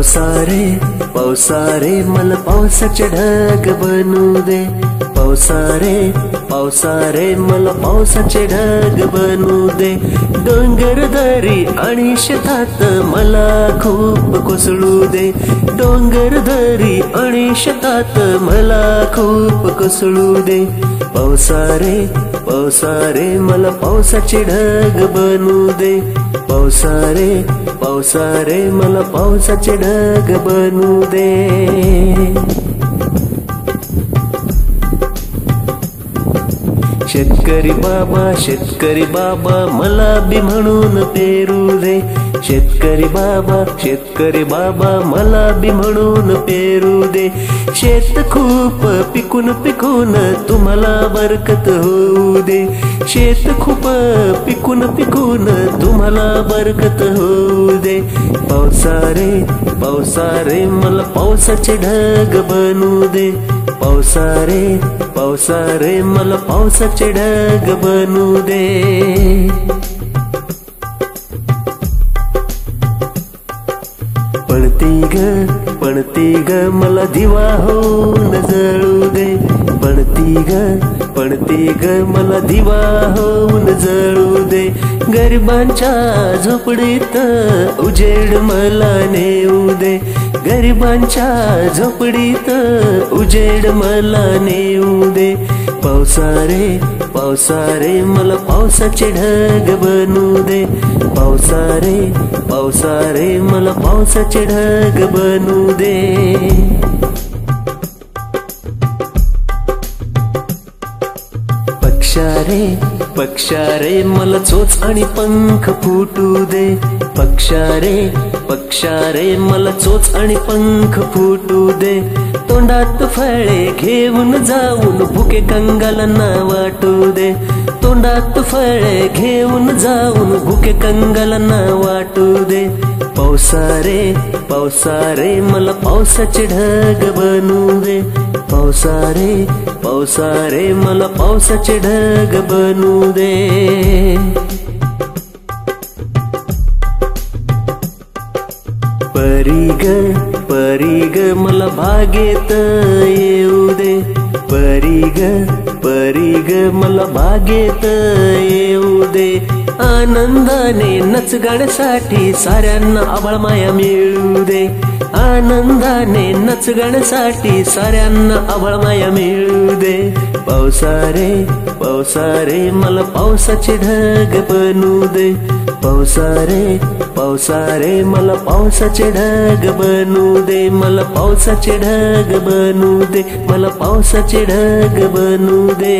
पावसारे पावसारे मला पावसाचे ढग बनू दे। पावसारे पावसारे मला पावसाचे ढग बनू दे। डोंगरदरी आणि शेतात मला खूप कोसळू दे। डोंगरदरी आणि शेतात मला खूप कोसळू दे। पावसारे पावसारे मला पावसाचे ढग बनू दे। पावसारे पावसारे मला पावसाचे ढग बनू दे। शेतकरी बाबा मला बी म्हणून पेरू दे। शेतकरी बाबा मला बी म्हणून पेरू दे। शेत खूप पिकून पिकून तुम्हाला बरकत होऊ दे। शेत खूप पिकून पिकून तुम्हाला बरकत होऊ दे। पावसारे पावसारे मला पावसाचे ढग बनू दे। पावसारे पावसारे मला पावसाचे ढग बनू दे। पणती ग मला दिवा होऊन जळू दे। पणती ग मला दिवा होऊन जळू दे। गरिबांच्या झोपडीत उजेड मला नेऊ दे। गरिबांच्या झोपडीत उजेड मला नेऊ दे। पावसारे पावसारे मला पावसाचे ढग बनू दे। पावसारे पावसारे मला पावसाचे ढग बनू दे। पक्षारे मला चोच आणि पंख फुटू दे। पक्षारे मला चोच आणि पंख फुटू दे। तोंडात फळे घेऊन जाऊन भुके कंगालांना वाटू दे। तोंडात फळे घेऊन जाऊन भुके कंगालांना वाटू दे। पावसारे पावसारे मला पावसाचे ढग बनू दे। पावसारे पावसारे मला पावसाचे ढग बनू दे। परी ग मला बागेत येऊ दे। परी ग मला बागेत येऊ दे। आनंदाने नच गाण्यासाठी साऱ्यांना आभाळ माया मिळू दे। आनंदाने नच गाण्यासाठी साऱ्यांना आभाळ माया मिळू दे। पावसारे पावसारे मला पावसाचे ढग बनू दे। पावसारे पावसारे मला पावसाचे ढग बनू दे। मला पावसाचे ढग बनू दे। मला पावसाचे ढग बनू दे।